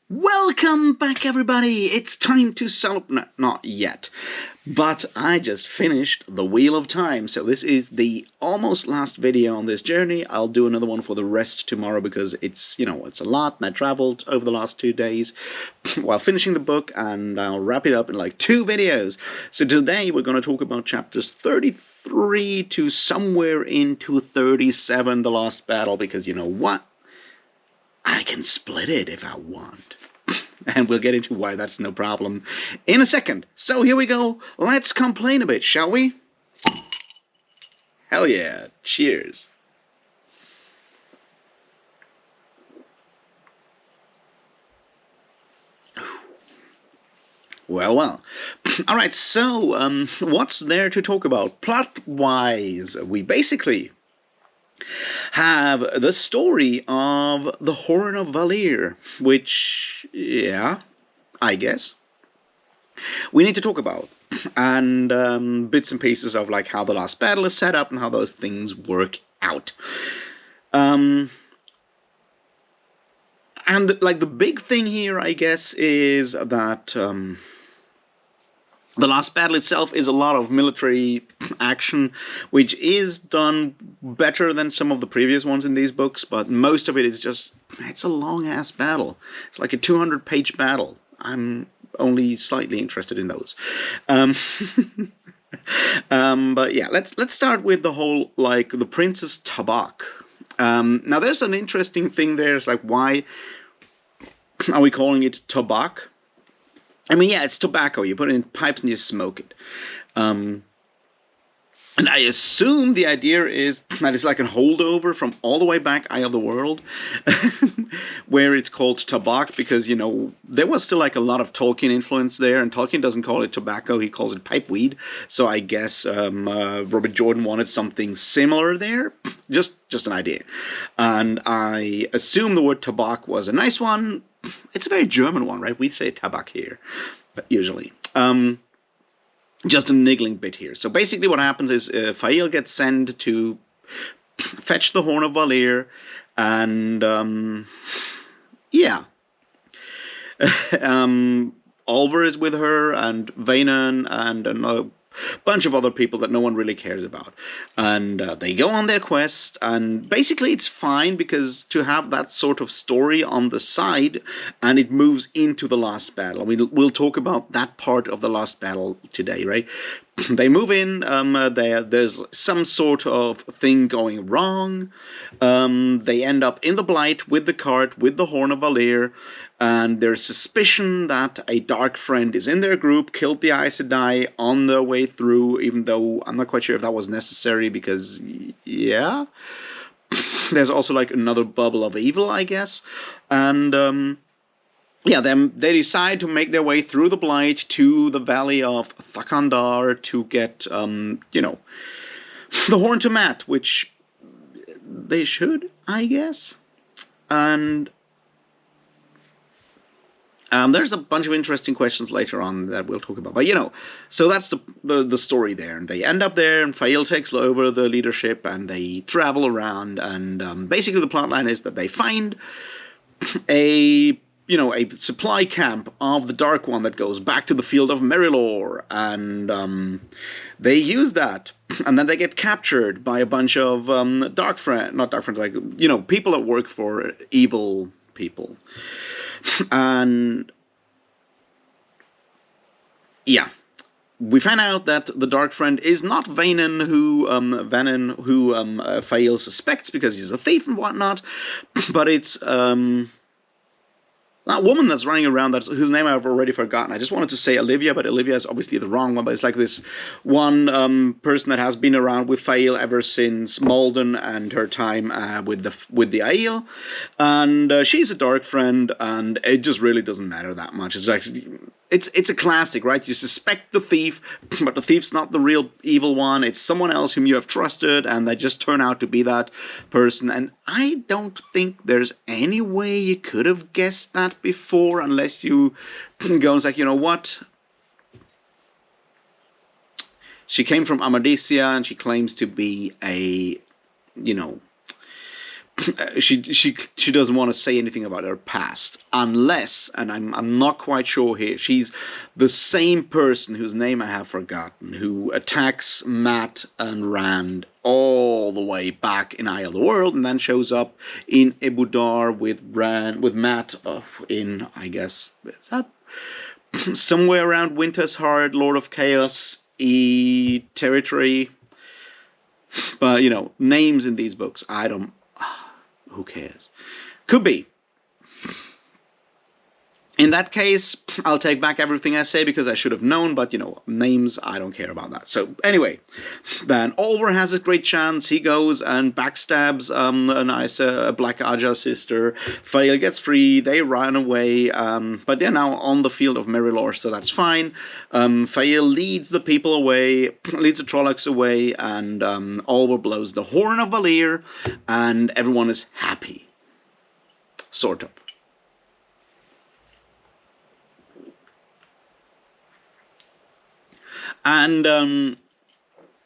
Welcome back, everybody! It's time to celebrate. Not yet. But I just finished The Wheel of Time, so this is the almost last video on this journey. I'll do another one for the rest tomorrow because it's a lot, and I traveled over the last 2 days while finishing the book, and I'll wrap it up in like 2 videos. So today we're going to talk about chapters 33 to somewhere into 37, The Lost Battle, because you know what? I can split it if I want. And we'll get into why that's no problem in a second. So here we go. Let's complain a bit, shall we? Hell yeah. Cheers. Well. Alright, so what's there to talk about? Plot-wise, we basically have the story of the Horn of Valere, which, yeah, I guess we need to talk about, and bits and pieces of like how the last battle is set up and how those things work out. And like the big thing here, I guess, is that the last battle itself is a lot of military action, which is done better than some of the previous ones in these books, but most of it is just, it's a long-ass battle. It's like a 200-page battle. I'm only slightly interested in those. But yeah, let's start with the whole, like, the Princess Tabak. Now, there's an interesting thing there. It's like, why are we calling it Tabak? I mean, yeah, it's tobacco. You put it in pipes and you smoke it. And I assume the idea is that it's like a holdover from all the way back Eye of the World, where it's called Tabak, because, you know, there was still like a lot of Tolkien influence there, and Tolkien doesn't call it tobacco, he calls it pipeweed. So I guess Robert Jordan wanted something similar there. Just an idea. And I assume the word Tabak was a nice one. It's a very German one, right? We say Tabak here, but usually. Just a niggling bit here. So basically what happens is Fail gets sent to fetch the Horn of Valere, and yeah. Olver is with her, and Vanan, and a bunch of other people that no one really cares about. And they go on their quest, and basically it's fine, because to have that sort of story on the side, and it moves into the last battle. I mean, we'll talk about that part of the last battle today, right? They move in, there's some sort of thing going wrong. They end up in the Blight with the cart, with the Horn of Valere, and there's suspicion that a dark friend is in their group, killed the Aes Sedai on their way through, even though I'm not quite sure if that was necessary, because, yeah. There's also like another bubble of evil, I guess. And yeah, then they decide to make their way through the Blight to the Valley of Thakandar to get, you know, the Horn to Mat, which they should, I guess. And there's a bunch of interesting questions later on that we'll talk about. But, you know, so that's the story there. And they end up there, and Fael takes over the leadership, and they travel around. And basically the plotline is that they find a supply camp of the Dark One that goes back to the field of Merilor. And they use that. And then they get captured by a bunch of not dark friends, like, you know, people that work for evil people. And yeah, we find out that the Dark Friend is not Vanan, who Fael suspects because he's a thief and whatnot, but it's that woman that's running around, whose name I've already forgotten. I just wanted to say Olivia, but Olivia is obviously the wrong one. But it's like this one person that has been around with Fael ever since Malden and her time with the Aiel, and she's a dark friend, and it just really doesn't matter that much. It's actually it's a classic, right? You suspect the thief, but the thief's not the real evil one. It's someone else whom you have trusted, and they just turn out to be that person. And I don't think there's any way you could have guessed that before, unless you go and like, you know what? She came from Amadisia, and she claims to be a, you know, she doesn't want to say anything about her past unless, and I'm not quite sure here, she's the same person whose name I have forgotten, who attacks Matt and Rand all the way back in Eye of the World, and then shows up in Ebudar with Matt in, I guess, is that somewhere around Winter's Heart, Lord of Chaos territory. But names in these books, I don't. Who cares? Could be. In that case, I'll take back everything I say because I should have known, but names, I don't care about that. So anyway, then Oliver has a great chance. He goes and backstabs a nice Black Aja sister. Fael gets free. They run away, but they're now on the field of Merilor, so that's fine. Fael leads the people away, leads the Trollocs away, and Oliver blows the horn of Valir, and everyone is happy. Sort of. And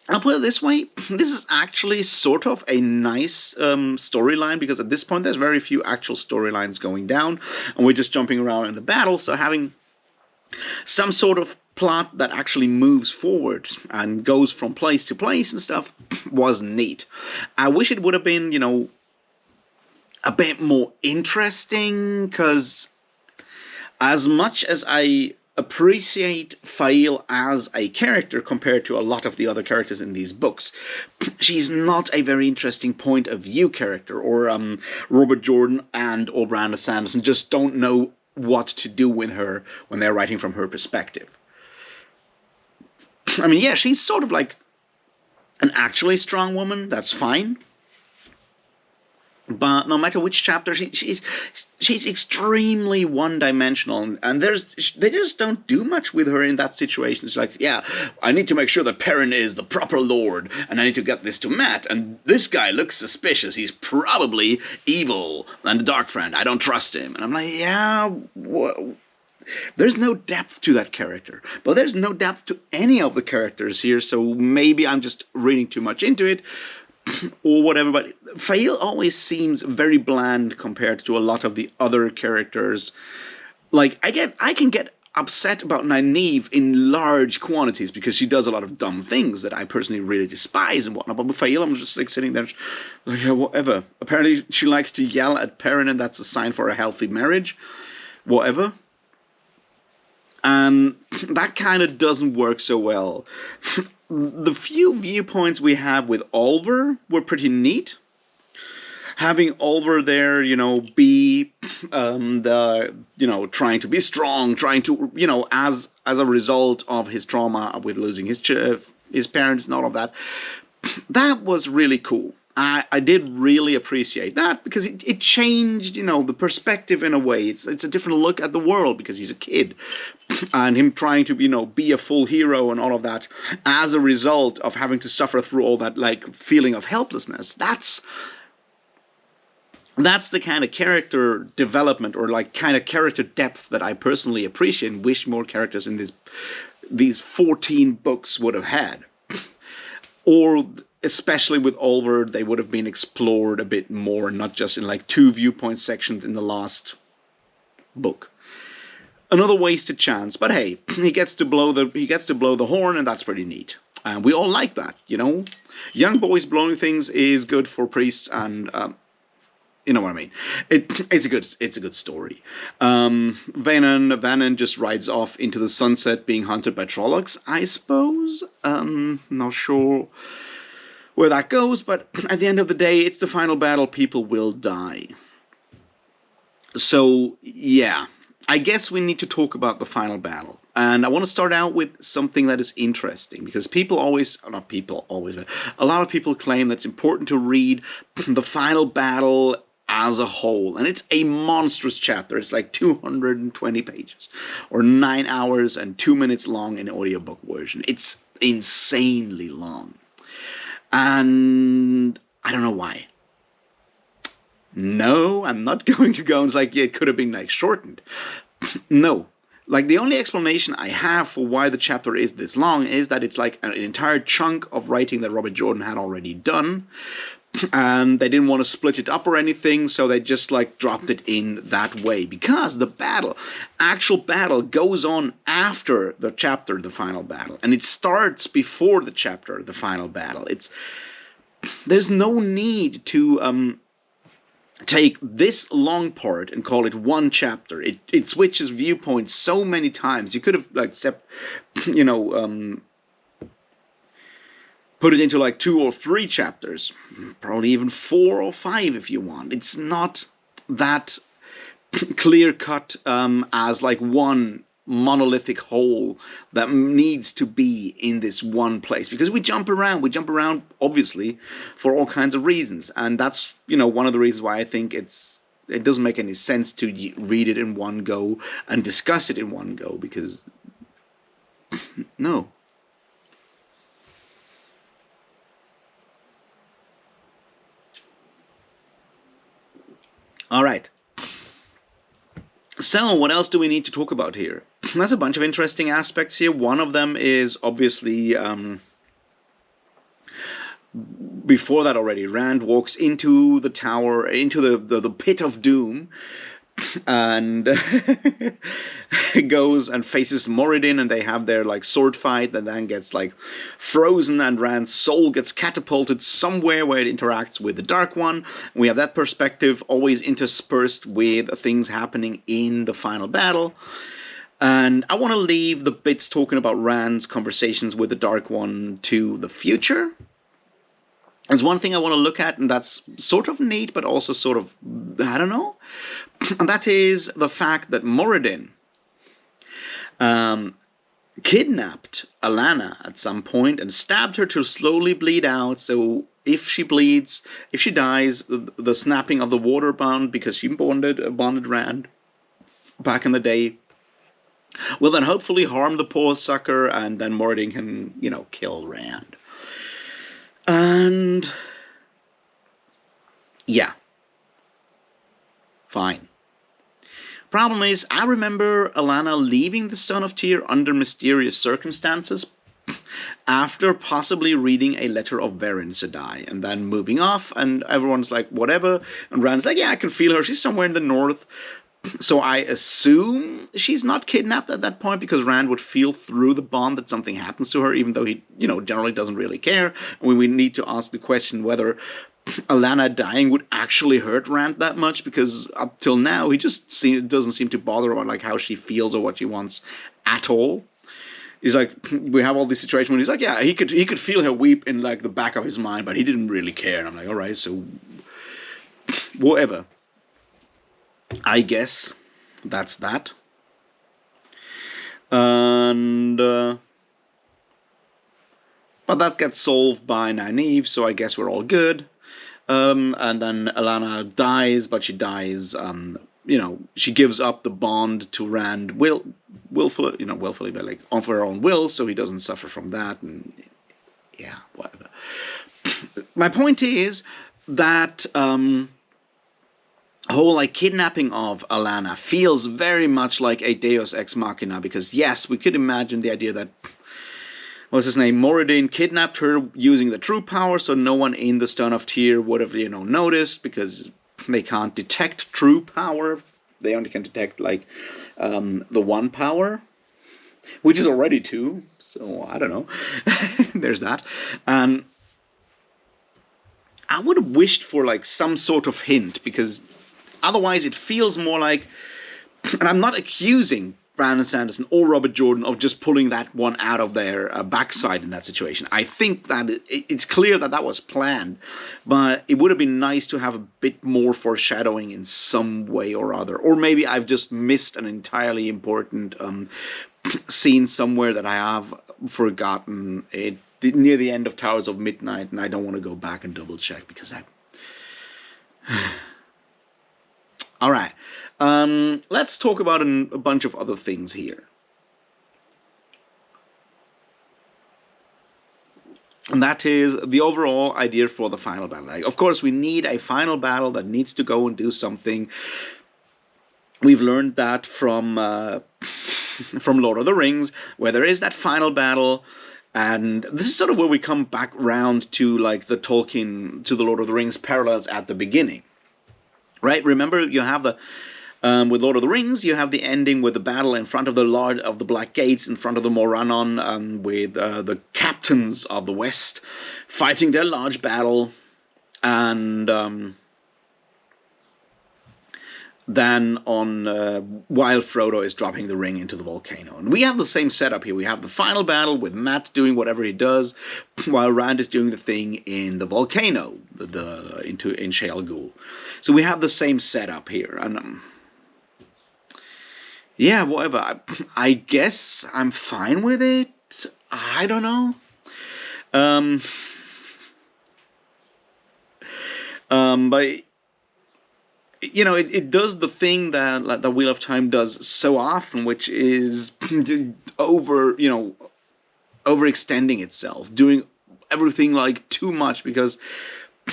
I'll put it this way, this is actually sort of a nice storyline, because at this point there's very few actual storylines going down, and we're just jumping around in the battle, so having some sort of plot that actually moves forward and goes from place to place and stuff was neat. I wish it would have been, a bit more interesting, because as much as I appreciate Fael as a character compared to a lot of the other characters in these books, she's not a very interesting point of view character, or Robert Jordan or Brandon Sanderson just don't know what to do with her when they're writing from her perspective. I mean, yeah, she's sort of like an actually strong woman, that's fine. But no matter which chapter, she's extremely one-dimensional, and they just don't do much with her in that situation. It's like, yeah, I need to make sure that Perrin is the proper lord, and I need to get this to Matt, and this guy looks suspicious. He's probably evil and a dark friend. I don't trust him. And I'm like, yeah, there's no depth to that character. But there's no depth to any of the characters here, so maybe I'm just reading too much into it, or whatever, but Fael always seems very bland compared to a lot of the other characters. Like, I can get upset about Nynaeve in large quantities because she does a lot of dumb things that I personally really despise and whatnot, but with Fael, I'm just like sitting there like, yeah, whatever. Apparently she likes to yell at Perrin, and that's a sign for a healthy marriage. Whatever. And that kind of doesn't work so well. The few viewpoints we have with Oliver were pretty neat. Having Oliver there, be trying to be strong, trying to, as a result of his trauma with losing his parents and all of that. That was really cool. I did really appreciate that, because it changed, the perspective in a way. It's a different look at the world because he's a kid, and him trying to, be a full hero and all of that as a result of having to suffer through all that, like, feeling of helplessness. That's the kind of character development, or like kind of character depth, that I personally appreciate and wish more characters in these 14 books would have had. Or especially with Oliver, they would have been explored a bit more, not just in like 2 viewpoint sections in the last book. Another wasted chance, but hey, he gets to blow the horn, and that's pretty neat. And we all like that, Young boys blowing things is good for priests, and you know what I mean. It's a good story. Vanon just rides off into the sunset, being hunted by Trollocs, I suppose. Not sure where that goes, but at the end of the day, it's the final battle. People will die. So, yeah, I guess we need to talk about the final battle. And I want to start out with something that is interesting, because a lot of people claim that it's important to read the final battle as a whole. And it's a monstrous chapter. It's like 220 pages, or 9 hours and 2 minutes long in audiobook version. It's insanely long. And I don't know why. No, I'm not going to go and say, yeah, it could have been like shortened. No. Like, the only explanation I have for why the chapter is this long is that it's like an entire chunk of writing that Robert Jordan had already done. and they didn't want to split it up or anything, so they just like dropped it in that way, because the actual battle goes on after the chapter, the final battle, and it starts before the chapter, the final battle. There's no need to take this long part and call it one chapter. It switches viewpoints so many times. You could have like put it into like 2 or 3 chapters, probably even 4 or 5 if you want. It's not that clear cut as like one monolithic whole that needs to be in this one place, because we jump around obviously for all kinds of reasons, and that's one of the reasons why I think it doesn't make any sense to read it in one go and discuss it in one go, because no. All right. So, what else do we need to talk about here? There's a bunch of interesting aspects here. One of them is obviously, before that already, Rand walks into the tower, into the pit of doom, and goes and faces Moradin, and they have their like sword fight that then gets like frozen, and Rand's soul gets catapulted somewhere where it interacts with the Dark One. We have that perspective always interspersed with things happening in the final battle. And I want to leave the bits talking about Rand's conversations with the Dark One to the future. There's one thing I want to look at, and that's sort of neat, but also sort of, I don't know. And that is the fact that Moradin kidnapped Alana at some point and stabbed her to slowly bleed out. So if she dies, the snapping of the water bond, because she bonded Rand back in the day, will then hopefully harm the poor sucker, and then Moradin can, kill Rand. And yeah, fine. Problem is, I remember Alana leaving the Stone of Tyr under mysterious circumstances after possibly reading a letter of Verin Sedai, and then moving off, and everyone's like, whatever, and Rand's like, yeah, I can feel her, she's somewhere in the north. So I assume she's not kidnapped at that point, because Rand would feel through the bond that something happens to her, even though he, generally doesn't really care. And we need to ask the question whether Alana dying would actually hurt Rand that much, because up till now he just doesn't seem to bother about like how she feels or what she wants at all. He's like, we have all these situations when he's like, yeah, he could feel her weep in like the back of his mind, but he didn't really care. And I'm like, all right, so whatever. I guess that's that. And but that gets solved by Nynaeve, so I guess we're all good. And then Alana dies, but she dies, she gives up the bond to Rand willfully, but like of her own will, so he doesn't suffer from that, and yeah, whatever. My point is that whole like kidnapping of Alana feels very much like a Deus Ex Machina, because yes, we could imagine the idea that Moradin kidnapped her using the true power, so no one in the Stone of Tyr would have noticed, because they can't detect true power. They only can detect like the one power, which is already 2. So I don't know. There's that. And I would have wished for like some sort of hint, because otherwise it feels more like, and I'm not accusing Brandon Sanderson or Robert Jordan of just pulling that one out of their backside in that situation. I think that it's clear that was planned, but it would have been nice to have a bit more foreshadowing in some way or other. Or maybe I've just missed an entirely important scene somewhere that I have forgotten it near the end of Towers of Midnight, and I don't want to go back and double check, because all right. Let's talk about a bunch of other things here. And that is the overall idea for the final battle. Like, of course, we need a final battle that needs to go and do something. We've learned that from Lord of the Rings, where there is that final battle, And this is sort of where we come back round to like the Tolkien to the Lord of the Rings parallels at the beginning, right? Remember, you have the with Lord of the Rings, you have the ending with the battle in front of the Lord of the Black Gates, in front of the Morannon, with the captains of the West fighting their large battle, and then on while Frodo is dropping the ring into the volcano. And we have the same setup here. We have the final battle with Matt doing whatever he does, while Rand is doing the thing in the volcano, in Shale Ghul. So we have the same setup here, and yeah, whatever. I guess I'm fine with it. I don't know. But you know, it does the thing that like the Wheel of Time does so often, which is overextending itself, doing everything like too much, because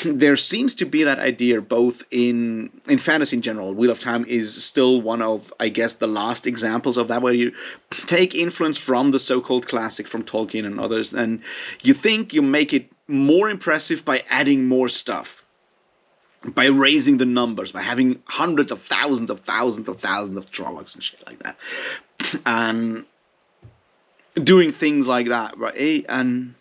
there seems to be that idea both in fantasy in general. Wheel of Time is still one of, I guess, the last examples of that, where you take influence from the so-called classic, from Tolkien and others, and you think you make it more impressive by adding more stuff, by raising the numbers, by having hundreds of thousands of thousands of thousands of Trollocs and shit like that, and doing things like that, right? And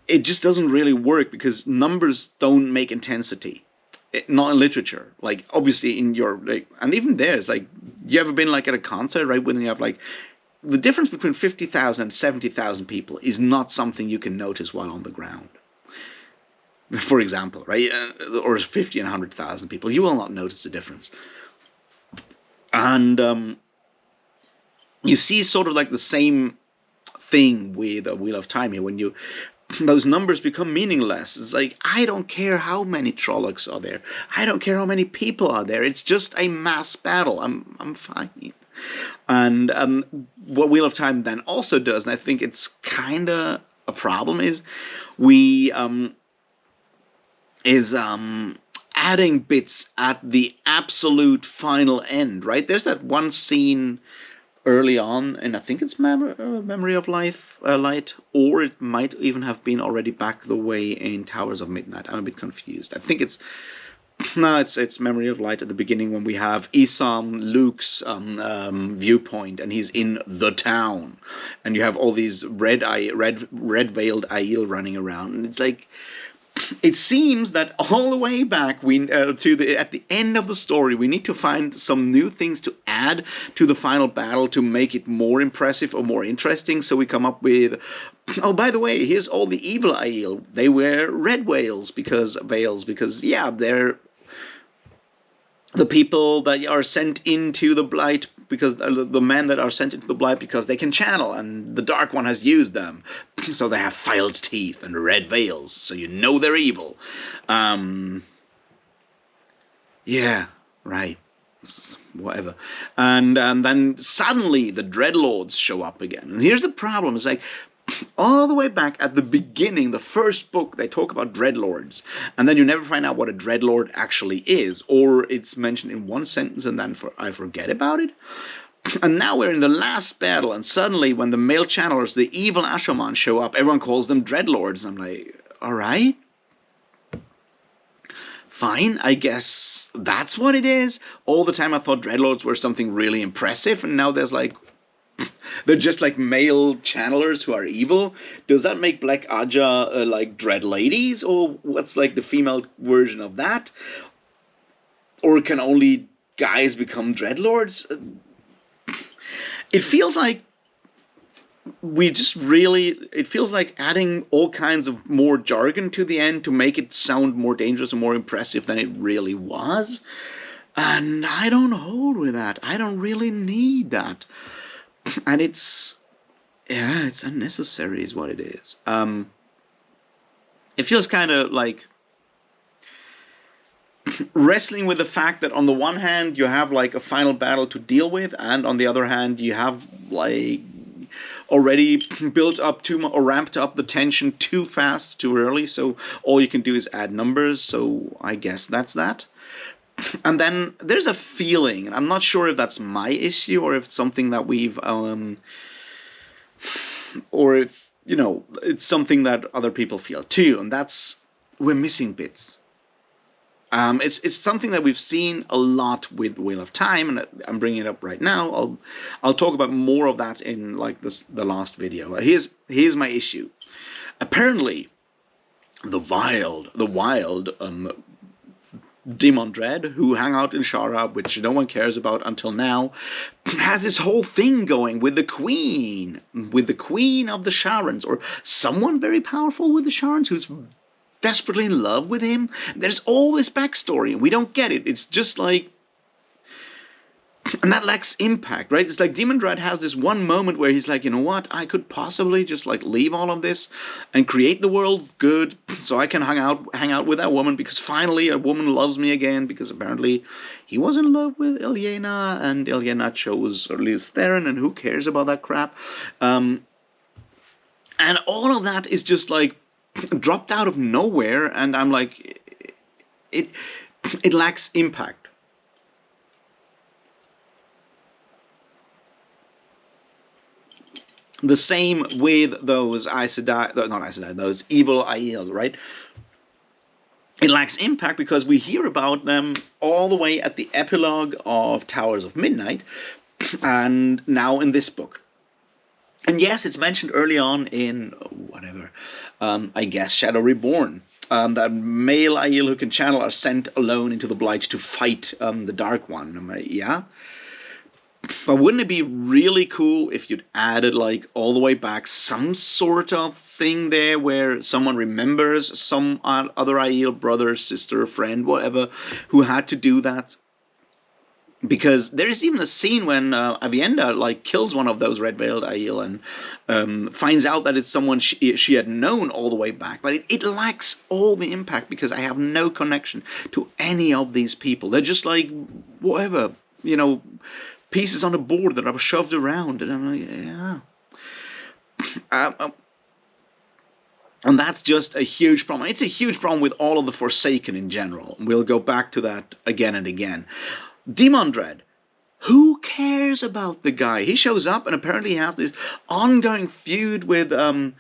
it just doesn't really work, because numbers don't make intensity. Not in literature. Like, obviously in your, like, and even there's like, you ever been like at a concert, right, when you have like, the difference between 50,000 and 70,000 people is not something you can notice while on the ground. For example, right? Or 50 and 100,000 people, you will not notice the difference. And you see sort of like the same thing with a Wheel of Time here, when those numbers become meaningless. It's like, I don't care how many Trollocs are there. I don't care how many people are there. It's just a mass battle. I'm fine. And what Wheel of Time then also does, and I think it's kind of a problem, is adding bits at the absolute final end, right? There's that one scene early on, and I think it's Memory of Light, or it might even have been already back the way in Towers of Midnight. I'm a bit confused. I think it's Memory of Light at the beginning, when we have Isam, Luke's viewpoint, and he's in the town, and you have all these red veiled Aiel running around, and it's like, it seems that all the way back at the end of the story, we need to find some new things to add to the final battle to make it more impressive or more interesting. So we come up with, oh, by the way, here's all the evil Aiel. They wear red veils because yeah, they're the people that are sent into the Blight, because the men that are sent into the Blight because they can channel, and the Dark One has used them, so they have filed teeth and red veils, so you know they're evil. Yeah, right. Whatever. And then suddenly the Dreadlords show up again. And here's the problem. It's like, all the way back at the beginning, the first book, they talk about Dreadlords, and then you never find out what a Dreadlord actually is, or it's mentioned in one sentence and then I forget about it. And now we're in the last battle, and suddenly when the male channelers, the evil Ashoman, show up, everyone calls them Dreadlords. And I'm like, alright, fine, I guess that's what it is. All the time I thought Dreadlords were something really impressive, and now there's like, they're just like male channelers who are evil. Does that make Black Aja like Dread Ladies, or what's like the female version of that? Or can only guys become Dreadlords? It feels like it feels like adding all kinds of more jargon to the end to make it sound more dangerous and more impressive than it really was. And I don't hold with that. I don't really need that. And it's unnecessary is what it is. It feels kind of like wrestling with the fact that on the one hand you have like a final battle to deal with, and on the other hand you have like already built up or ramped up the tension too fast, too early, so all you can do is add numbers. So I guess that's that. And then there's a feeling, and I'm not sure if that's my issue or if it's something that we've or if, it's something that other people feel too, and that's, we're missing bits. It's something that we've seen a lot with Wheel of Time, and I'm bringing it up right now. I'll talk about more of that in like the last video. Here's my issue. Apparently, the wild Demon Dread, who hang out in Shara, which no one cares about until now, has this whole thing going with the queen of the Sharans, or someone very powerful with the Sharans who's desperately in love with him. There's all this backstory, and we don't get it. It's just like, and that lacks impact, right? It's like Demon Dread has this one moment where he's like, you know what? I could possibly just like leave all of this and create the world good, so I can hang out with that woman, because finally a woman loves me again. Because apparently he was in love with Ilyena, and Ilyena chose Lews Therin, and who cares about that crap? And all of that is just like dropped out of nowhere, and I'm like, it lacks impact. The same with those those evil Aiel, right? It lacks impact because we hear about them all the way at the epilogue of Towers of Midnight, and now in this book. And yes, it's mentioned early on in whatever, I guess, Shadow Reborn. That male Aiel who can channel are sent alone into the Blight to fight the Dark One. I'm like, yeah. But wouldn't it be really cool if you'd added, like, all the way back some sort of thing there where someone remembers some other Aiel, brother, sister, friend, whatever, who had to do that? Because there is even a scene when Avienda like kills one of those red-veiled Aiel and finds out that it's someone she had known all the way back. But it lacks all the impact because I have no connection to any of these people. They're just like whatever, pieces on a board that are shoved around, and I'm like, yeah. And that's just a huge problem. It's a huge problem with all of the Forsaken in general. We'll go back to that again and again. Demon Dread. Who cares about the guy? He shows up and apparently has this ongoing feud with Rand.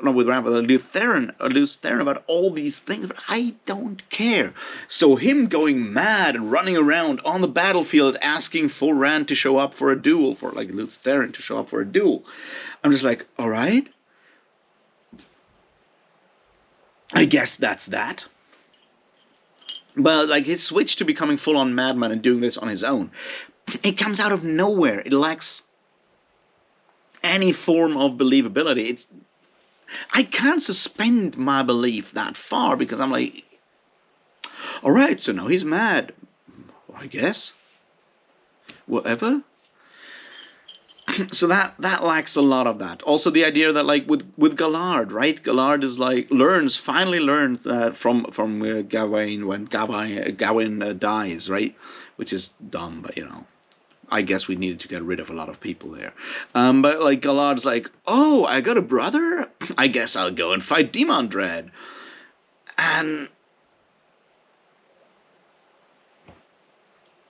Not with Rand, but Lews Therin about all these things, but I don't care. So him going mad and running around on the battlefield asking for Rand to show up for a duel, for like Lews Therin to show up for a duel. I'm just like, all right. I guess that's that. But like his switch to becoming full-on madman and doing this on his own, it comes out of nowhere. It lacks any form of believability. I can't suspend my belief that far because I'm like, all right, so now he's mad. I guess. Whatever. So that lacks a lot of that. Also, the idea that like with Gallard, right? Gallard is like finally learns that from Gawain when Gawain dies, right? Which is dumb, but I guess we needed to get rid of a lot of people there. But like Gallard's like, oh, I got a brother? I guess I'll go and fight Demon Dread. And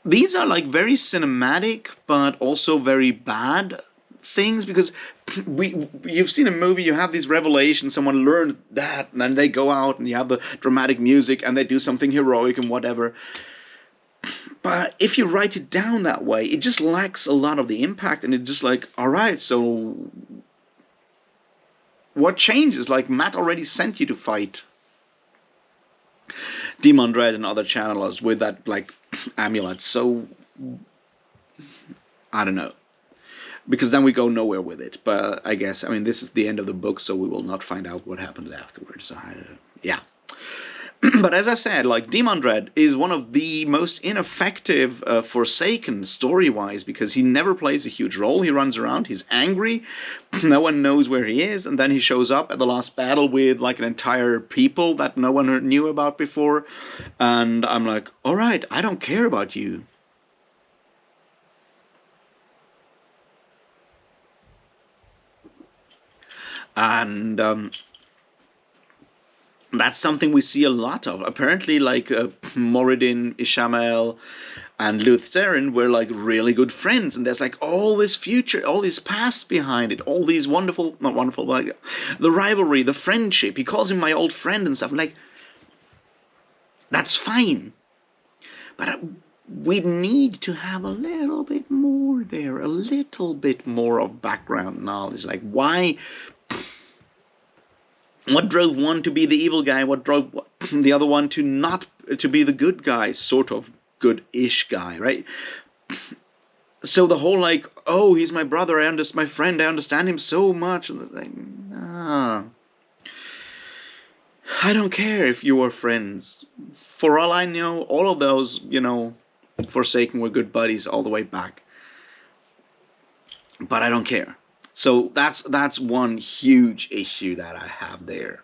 these are like very cinematic, but also very bad things, because you've seen a movie, you have these revelations, someone learns that, and then they go out and you have the dramatic music and they do something heroic and whatever. But if you write it down that way, it just lacks a lot of the impact, and it's just like, all right, so what changes? Like, Matt already sent you to fight Demon Dread and other channelers with that, like, amulet, so I don't know. Because then we go nowhere with it. But I guess, this is the end of the book, so we will not find out what happens afterwards. So yeah. But as I said, like, Demon Dread is one of the most ineffective Forsaken story-wise, because he never plays a huge role. He runs around, he's angry, no one knows where he is, and then he shows up at the last battle with like an entire people that no one knew about before, and I'm like, all right, I don't care about you. And That's something we see a lot of. Apparently, like Moradin, Ishamael, and Luth Therin were like really good friends, and there's like all this future, all this past behind it, all these wonderful, not wonderful, but like the rivalry, the friendship. He calls him my old friend and stuff. Like, that's fine, but we need to have a little bit more there, a little bit more of background knowledge. Like, why? What drove one to be the evil guy? What drove the other one to not to be the good guy, sort of good-ish guy, right? So the whole like, oh, he's my brother, my friend, I understand him so much. And like, nah, I don't care if you were friends. For all I know, all of those, Forsaken were good buddies all the way back. But I don't care. So that's one huge issue that I have there.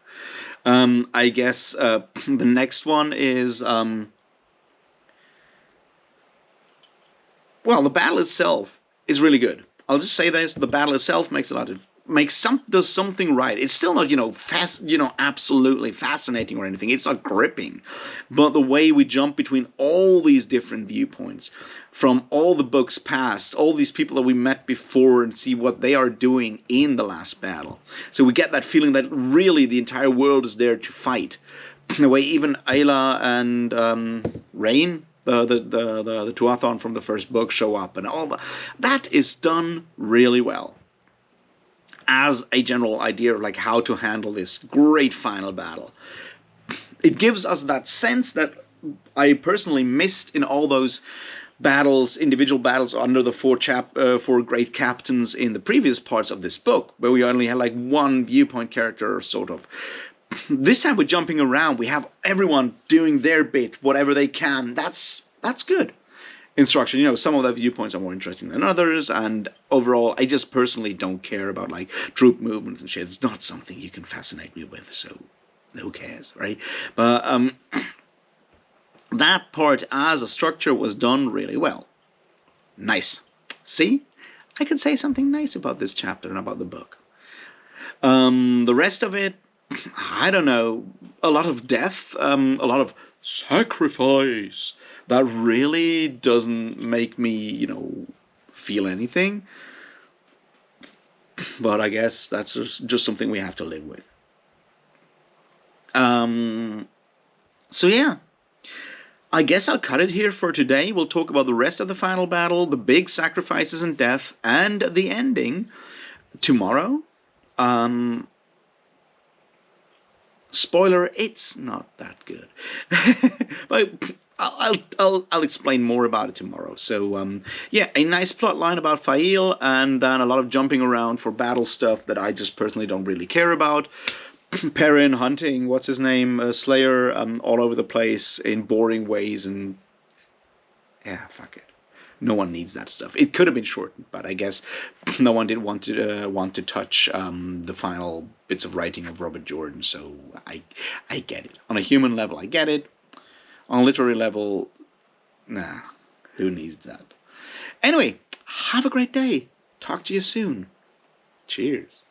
I guess the next one is well, the battle itself is really good. I'll just say this: the battle itself does something right. It's still not absolutely fascinating or anything. It's not gripping, but the way we jump between all these different viewpoints from all the books past, all these people that we met before, and see what they are doing in the last battle. So we get that feeling that really the entire world is there to fight. The way even Ayla and Rain, the Tuathon from the first book, show up, and all that is done really well as a general idea of like how to handle this great final battle. It gives us that sense that I personally missed in all those battles, individual battles under the four great captains in the previous parts of this book, where we only had like one viewpoint character, sort of. This time we're jumping around. We have everyone doing their bit, whatever they can. That's good. Instruction, some of the viewpoints are more interesting than others, and overall, I just personally don't care about like troop movements and shit. It's not something you can fascinate me with, so who cares, right? But that part as a structure was done really well. Nice. See? I can say something nice about this chapter and about the book. The rest of it, I don't know, a lot of death, a lot of sacrifice. That really doesn't make me, feel anything. But I guess that's just something we have to live with. So yeah. I guess I'll cut it here for today. We'll talk about the rest of the final battle, the big sacrifices and death, and the ending tomorrow. Spoiler, it's not that good. But I'll explain more about it tomorrow. So yeah, a nice plot line about Fail, and then a lot of jumping around for battle stuff that I just personally don't really care about. Perrin hunting, what's his name, Slayer, all over the place in boring ways, and yeah, fuck it. No one needs that stuff. It could have been shortened, but I guess no one did want to touch the final bits of writing of Robert Jordan. So I get it. On a human level, I get it. On a literary level, nah, who needs that? Anyway, have a great day. Talk to you soon. Cheers.